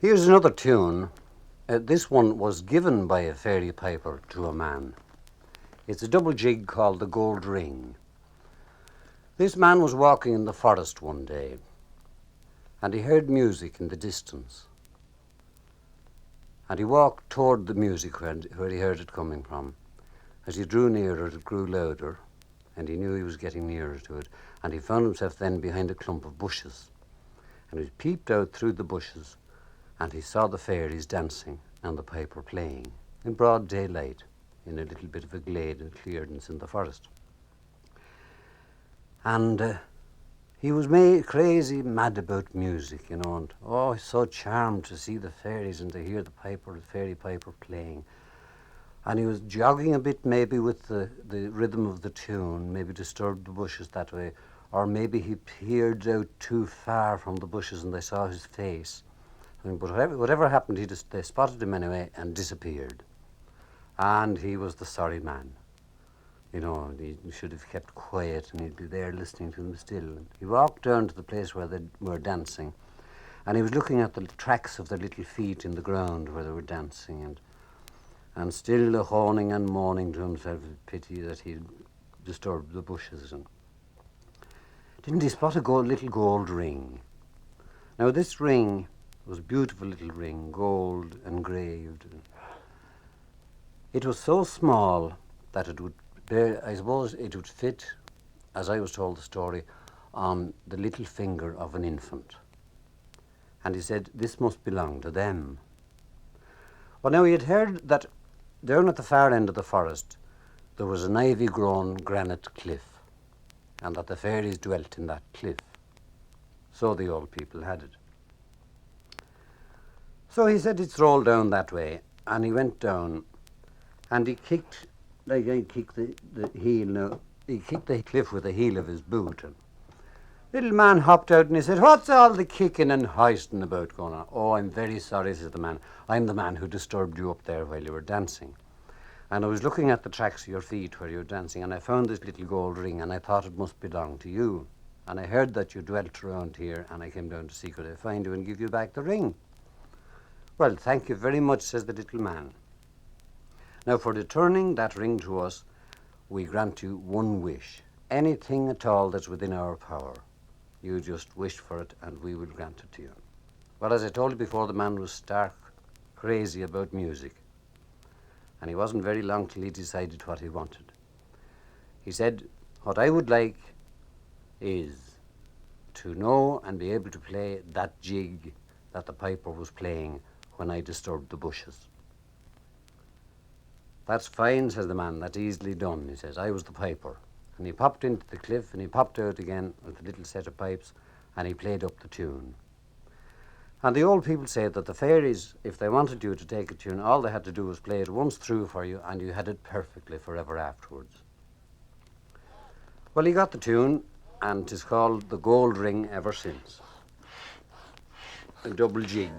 Here's another tune. This one was given by a fairy piper to a man. It's a double jig called the Gold Ring. This man was walking in the forest one day, and he heard music in the distance. And he walked toward the music where he heard it coming from. As he drew nearer, it grew louder, and he knew he was getting nearer to it. And he found himself then behind a clump of bushes. And he peeped out through the bushes, and he saw the fairies dancing and the piper playing in broad daylight in a little bit of a glade and clearance in the forest. And he was crazy mad about music, you know, and so charmed to see the fairies and to hear the fairy piper playing. And he was jogging a bit maybe with the rhythm of the tune, maybe disturbed the bushes that way, or maybe he peered out too far from the bushes and they saw his face. But whatever happened, they spotted him anyway and disappeared. And he was the sorry man. You know, he should have kept quiet and he'd be there listening to them still. And he walked down to the place where they were dancing, and he was looking at the tracks of their little feet in the ground where they were dancing, and still honing and moaning to himself with pity that he'd disturbed the bushes. And didn't he spot a little gold ring? Now this ring was a beautiful little ring, gold engraved. It was so small that it would I suppose it would fit, as I was told the story, on the little finger of an infant. And he said, this must belong to them. Well, now he had heard that down at the far end of the forest there was an ivy-grown granite cliff, and that the fairies dwelt in that cliff. So the old people had it. So he said he'd roll down that way, and he went down, and he kicked, like he kicked the heel, now, he kicked the cliff with the heel of his boot. And little man hopped out and he said, what's all the kicking and hoisting about going on? Oh, I'm very sorry, says the man. I'm the man who disturbed you up there while you were dancing. And I was looking at the tracks of your feet where you were dancing, and I found this little gold ring, and I thought it must belong to you. And I heard that you dwelt around here, and I came down to see could I find you and give you back the ring. Well, thank you very much, says the little man. Now, for returning that ring to us, we grant you one wish. Anything at all that's within our power. You just wish for it, and we will grant it to you. Well, as I told you before, the man was stark crazy about music. And he wasn't very long till he decided what he wanted. He said, what I would like is to know and be able to play that jig that the piper was playing when I disturbed the bushes. That's fine, says the man, that's easily done, he says. I was the piper. And he popped into the cliff and he popped out again with a little set of pipes and he played up the tune. And the old people say that the fairies, if they wanted you to take a tune, all they had to do was play it once through for you and you had it perfectly forever afterwards. Well, he got the tune, and 'tis called the Gold Ring ever since. A double jig.